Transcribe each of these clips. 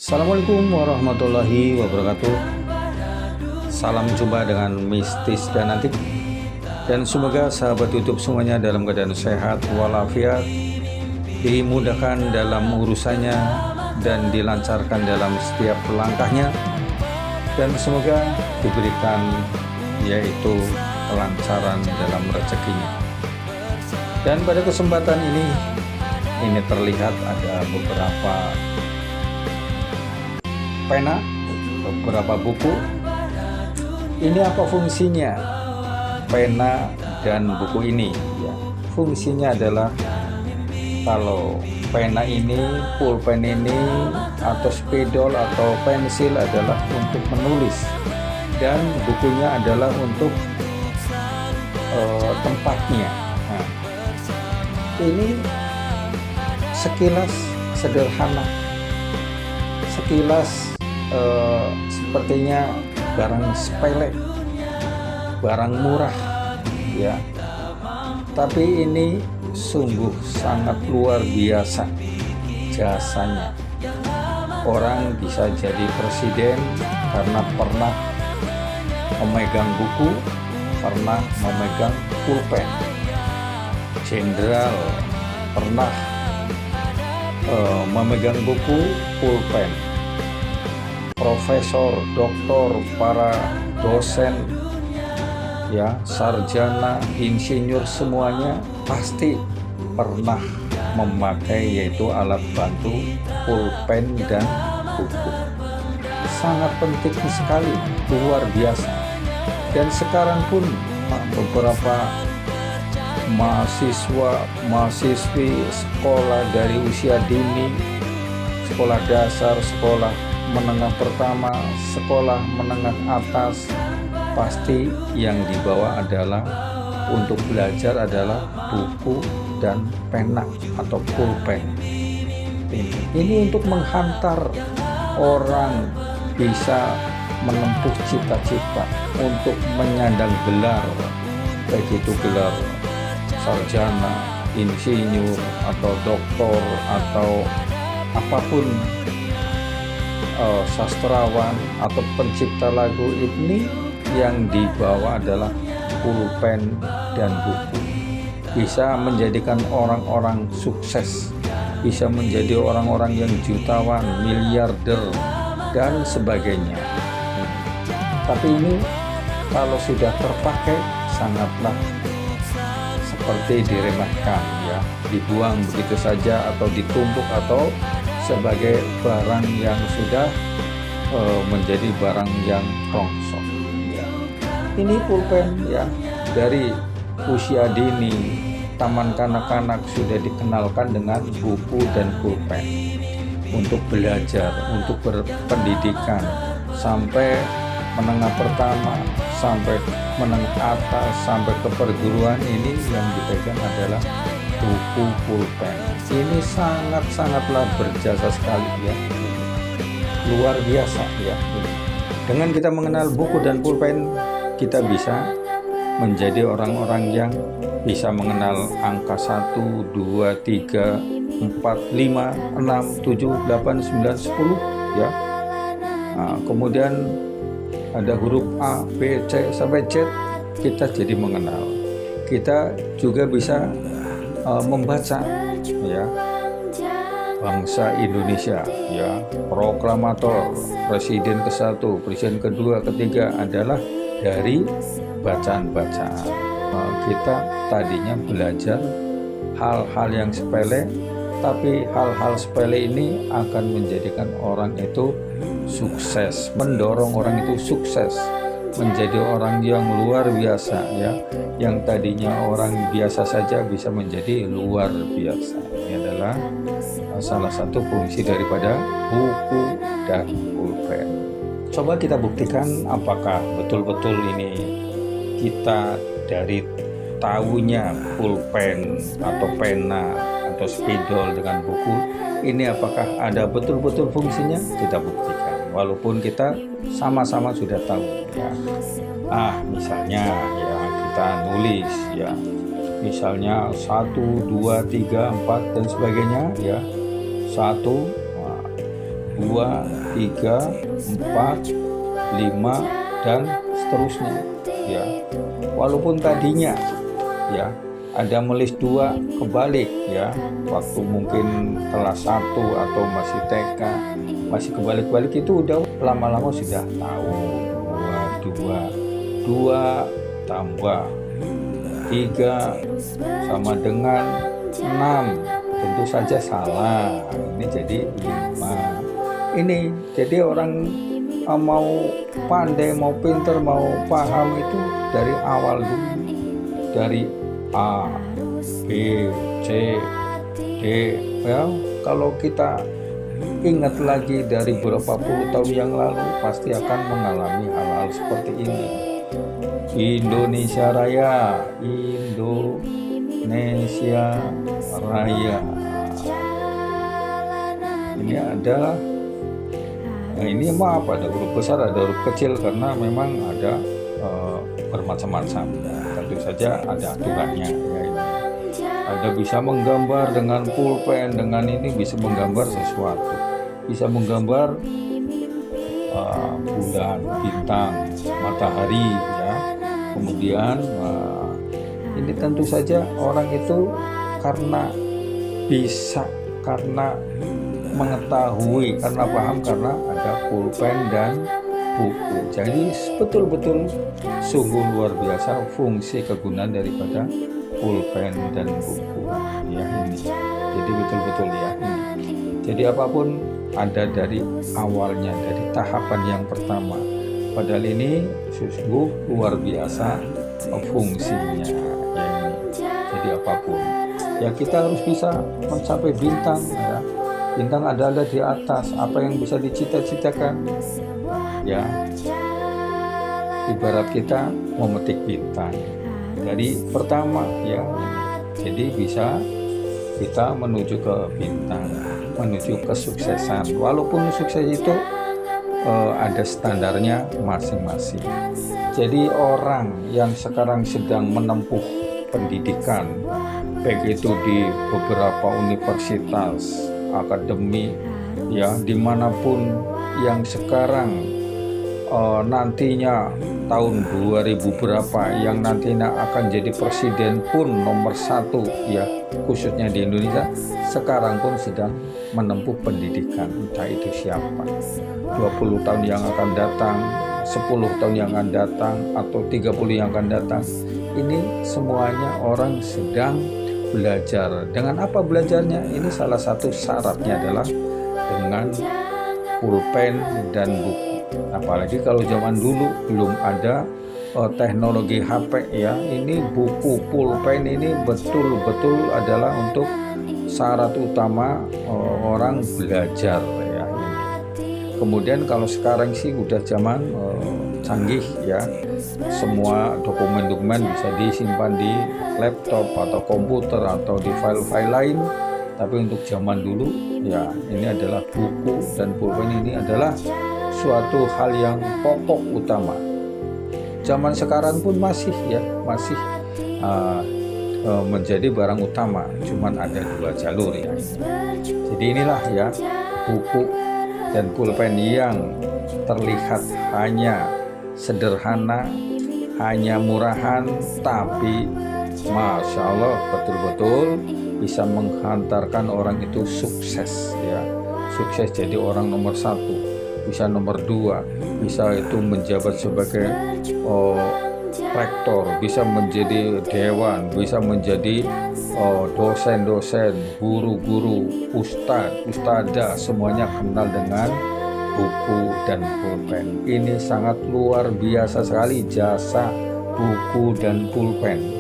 Assalamualaikum warahmatullahi wabarakatuh. Salam jumpa dengan mistis dan antik. Dan semoga sahabat YouTube semuanya dalam keadaan sehat walafiat, dimudahkan dalam urusannya dan dilancarkan dalam setiap langkahnya, dan semoga diberikan yaitu kelancaran dalam rezekinya. Dan pada kesempatan ini terlihat ada beberapa pena, beberapa buku. Ini apa fungsinya pena dan buku ini ya? Fungsinya adalah, kalau pena ini, pulpen ini, atau spidol atau pensil adalah untuk menulis, dan bukunya adalah untuk tempatnya. Nah, ini sekilas sederhana, sekilas sepertinya barang sepele, barang murah ya, tapi ini sungguh sangat luar biasa jasanya. Orang bisa jadi presiden karena pernah memegang buku, pernah memegang pulpen. Jenderal pernah memegang buku, pulpen. Profesor, doktor, para dosen, ya, sarjana, insinyur, semuanya pasti pernah memakai yaitu alat bantu pulpen dan buku. Sangat penting sekali, luar biasa. Dan sekarang pun beberapa mahasiswa, mahasiswi sekolah dari usia dini, sekolah dasar, sekolah menengah pertama, sekolah menengah atas, pasti yang dibawa adalah untuk belajar adalah buku dan pena atau pulpen. Ini untuk menghantar orang bisa menempuh cita-cita untuk menyandang gelar, baik itu gelar sarjana, insinyur, atau doktor, atau apapun, sastrawan atau pencipta lagu. Ini yang dibawa adalah pulpen dan buku. Bisa menjadikan orang-orang sukses, bisa menjadi orang-orang yang jutawan, miliarder, dan sebagainya. Tapi ini kalau sudah terpakai sangatlah seperti diremehkan ya, dibuang begitu saja atau ditumpuk, atau sebagai barang yang sudah menjadi barang yang rongsok ya. Ini pulpen ya, dari usia dini, taman kanak-kanak sudah dikenalkan dengan buku dan pulpen untuk belajar, untuk berpendidikan, sampai menengah pertama, sampai menengah atas, sampai ke perguruan. Ini yang dipegang adalah buku pulpen. Ini sangatlah berjasa sekali ya, luar biasa ya. Dengan kita mengenal buku dan pulpen, kita bisa menjadi orang-orang yang bisa mengenal angka 1, 2, 3, 4, 5, 6, 7, 8, 9, 10 ya. Nah, kemudian ada huruf A, B, C sampai Z, kita jadi mengenal. Kita juga bisa membaca ya, bangsa Indonesia ya, proklamator, presiden ke-1, presiden ke-2, ke-3 adalah dari bacaan-bacaan. Kita tadinya belajar hal-hal yang sepele, tapi hal-hal sepele ini akan menjadikan orang itu sukses, mendorong orang itu sukses menjadi orang yang luar biasa ya. Yang tadinya orang biasa saja bisa menjadi luar biasa. Ini adalah salah satu fungsi daripada buku dan pulpen. Coba kita buktikan apakah betul-betul ini kita dari tahunya pulpen atau pena atau spidol dengan buku ini, apakah ada betul-betul fungsinya. Kita buktikan walaupun kita sama-sama sudah tahu ya. Misalnya ya, kita nulis ya, misalnya 1, 2, 3, 4 dan sebagainya ya. 1, 2, 2, 3, 4, 5 dan seterusnya ya. Walaupun tadinya ya ada melis 2 kebalik ya, waktu mungkin kelas 1 atau masih TK masih kebalik-balik, itu udah lama-lama sudah tahu 2 tambah 3 sama dengan 6, tentu saja salah, ini jadi 5. Ini jadi orang mau pandai, mau pinter, mau paham itu dari awal dulu, dari A, B, C, D ya. Kalau kita ingat lagi dari beberapa puluh tahun yang lalu, pasti akan mengalami hal-hal seperti ini. Indonesia Raya, Indonesia Raya. Ini adalah, ini maaf, ada huruf besar, ada huruf kecil, karena memang ada bermacam-macam. Tentu saja ada aturannya ya. Ada bisa menggambar dengan pulpen, dengan ini bisa menggambar sesuatu, bisa menggambar bulan, bintang, matahari ya. Kemudian ini tentu saja orang itu karena bisa, karena mengetahui, karena paham, karena ada pulpen dan buku. Jadi betul-betul sungguh luar biasa fungsi kegunaan daripada pulpen dan buku ya ini. Jadi betul-betul ya ini. Jadi apapun ada dari awalnya, dari tahapan yang pertama. Padahal ini sungguh luar biasa fungsinya ya ini. Jadi apapun ya kita harus bisa mencapai bintang ya. Bintang ada di atas, apa yang bisa dicita-citakan ya. Ibarat kita memetik bintang dari pertama ya. Jadi bisa kita menuju ke bintang, menuju kesuksesan. Walaupun sukses itu ada standarnya masing-masing. Jadi orang yang sekarang sedang menempuh pendidikan, baik itu di beberapa universitas, akademi ya, dimanapun, yang sekarang nantinya tahun 2000 berapa yang nantinya akan jadi presiden pun nomor 1 ya, khususnya di Indonesia, sekarang pun sedang menempuh pendidikan. Entah itu siapa, 20 tahun yang akan datang, 10 tahun yang akan datang, atau 30 yang akan datang, ini semuanya orang sedang belajar. Dengan apa belajarnya? Ini salah satu syaratnya adalah dengan pulpen dan buku. Apalagi kalau zaman dulu belum ada teknologi HP ya. Ini buku, pulpen ini betul-betul adalah untuk syarat utama orang belajar ya. Kemudian kalau sekarang sih udah zaman canggih ya. Semua dokumen-dokumen bisa disimpan di laptop atau komputer atau di file-file lain. Tapi untuk zaman dulu ya, ini adalah buku dan pulpen, ini adalah suatu hal yang pokok utama. Zaman sekarang pun masih ya, masih menjadi barang utama, cuman ada 2 jalur ya. Jadi inilah ya, buku dan pulpen yang terlihat hanya sederhana, hanya murahan, tapi Masya Allah betul-betul bisa menghantarkan orang itu sukses ya. Sukses jadi orang nomor 1, bisa nomor 2, bisa itu menjabat sebagai rektor, bisa menjadi dewan, bisa menjadi dosen-dosen, guru-guru, ustadzah, semuanya kenal dengan buku dan pulpen. Ini sangat luar biasa sekali jasa buku dan pulpen.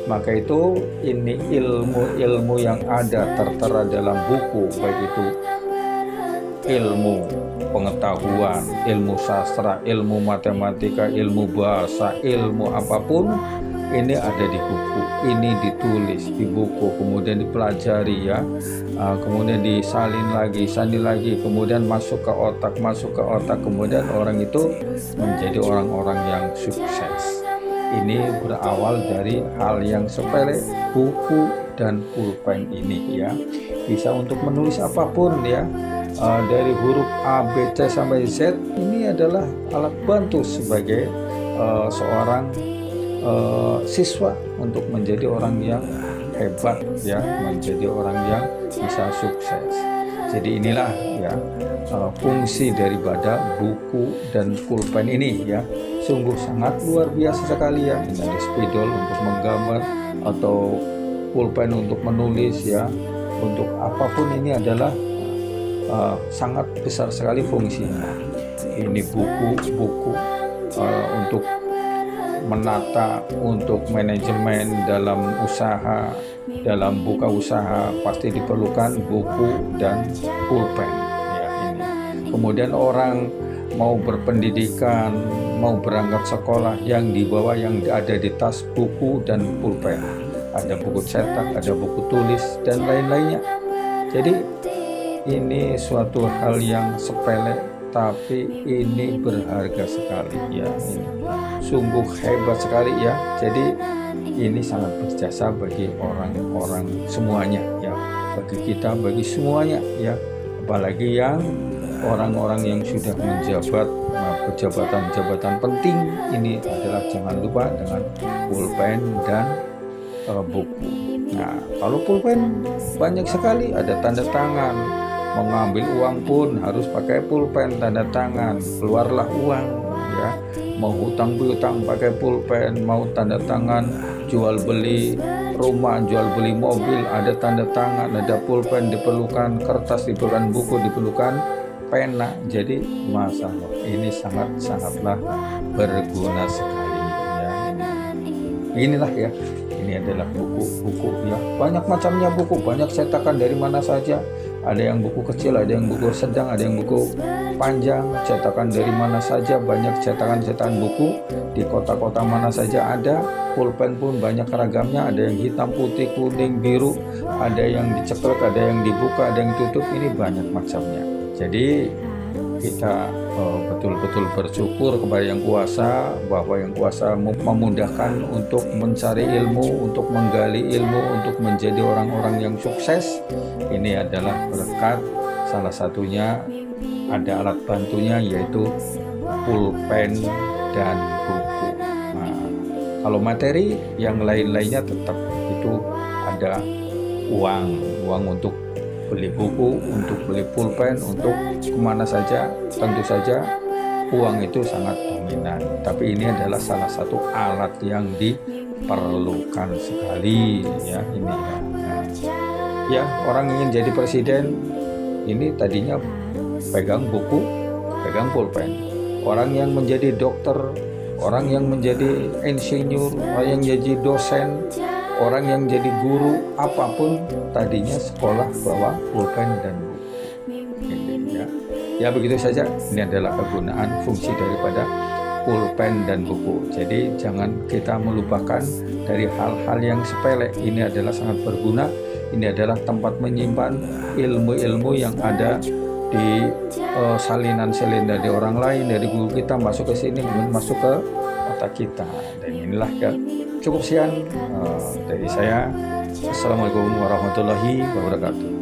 Maka itu ini ilmu-ilmu yang ada tertera dalam buku, baik itu ilmu pengetahuan, ilmu sastra, ilmu matematika, ilmu bahasa, ilmu apapun, ini ada di buku. Ini ditulis di buku, kemudian dipelajari ya, kemudian disalin lagi, kemudian masuk ke otak, kemudian orang itu menjadi orang-orang yang sukses. Ini berawal dari hal yang sepele, buku dan pulpen ini ya. Bisa untuk menulis apapun ya. dari huruf A, B, C sampai Z, ini adalah alat bantu sebagai seorang siswa untuk menjadi orang yang hebat, ya, menjadi orang yang bisa sukses. Jadi inilah ya fungsi daripada buku dan pulpen ini, ya, sungguh sangat luar biasa sekali, ya. Ini ada spidol untuk menggambar atau pulpen untuk menulis, ya, untuk apapun ini adalah sangat besar sekali fungsinya. Ini buku untuk menata, untuk manajemen dalam usaha, dalam buka usaha pasti diperlukan buku dan pulpen, ya, ini. Kemudian orang mau berpendidikan, mau berangkat sekolah, yang dibawa yang ada di tas buku dan pulpen. Ada buku cetak, ada buku tulis dan lain-lainnya. Jadi ini suatu hal yang sepele, tapi ini berharga sekali, ya. Ini sungguh hebat sekali, ya. Jadi ini sangat berjasa bagi orang-orang semuanya, ya, bagi kita, bagi semuanya, ya. Apalagi yang orang-orang yang sudah menjabat jabatan-jabatan penting, ini adalah jangan lupa dengan pulpen dan buku. Nah, kalau pulpen banyak sekali, ada tanda tangan. Mengambil uang pun harus pakai pulpen, tanda tangan, keluarlah uang, ya. Mau hutang piutang pakai pulpen, mau tanda tangan jual beli rumah, jual beli mobil, ada tanda tangan, ada pulpen diperlukan, kertas diperlukan, buku diperlukan, pena. Jadi masalah ini sangatlah berguna sekali, ya. Inilah, ya, ini adalah buku, ya, banyak macamnya buku, banyak cetakan dari mana saja. Ada yang buku kecil, ada yang buku sedang, ada yang buku panjang, cetakan dari mana saja, banyak cetakan buku di kota-kota mana saja ada. Pulpen pun banyak ragamnya, ada yang hitam, putih, kuning, biru, ada yang diceklek, ada yang dibuka, ada yang tutup, ini banyak macamnya. Jadi kita betul-betul bersyukur kepada Yang Kuasa, bahwa Yang Kuasa memudahkan untuk mencari ilmu, untuk menggali ilmu, untuk menjadi orang-orang yang sukses. Ini adalah berkat, salah satunya ada alat bantunya, yaitu pulpen dan buku. Nah, kalau materi yang lain-lainnya tetap itu ada uang untuk beli buku, untuk beli pulpen, untuk kemana saja. Tentu saja uang itu sangat dominan, tapi ini adalah salah satu alat yang diperlukan sekali, ya, ini, ya. Nah, ya, orang ingin jadi presiden ini tadinya pegang buku, pegang pulpen. Orang yang menjadi dokter, orang yang menjadi insinyur, orang yang jadi dosen, orang yang jadi guru, apapun tadinya sekolah bawa pulpen dan buku. Ya, begitu saja. Ini adalah kegunaan fungsi daripada pulpen dan buku. Jadi jangan kita melupakan dari hal-hal yang sepele. Ini adalah sangat berguna. Ini adalah tempat menyimpan ilmu-ilmu yang ada di salinan dari orang lain, dari guru kita, masuk ke sini, masuk ke otak kita. Dan inilah, ya, cukup sekian dari saya. Assalamualaikum warahmatullahi wabarakatuh.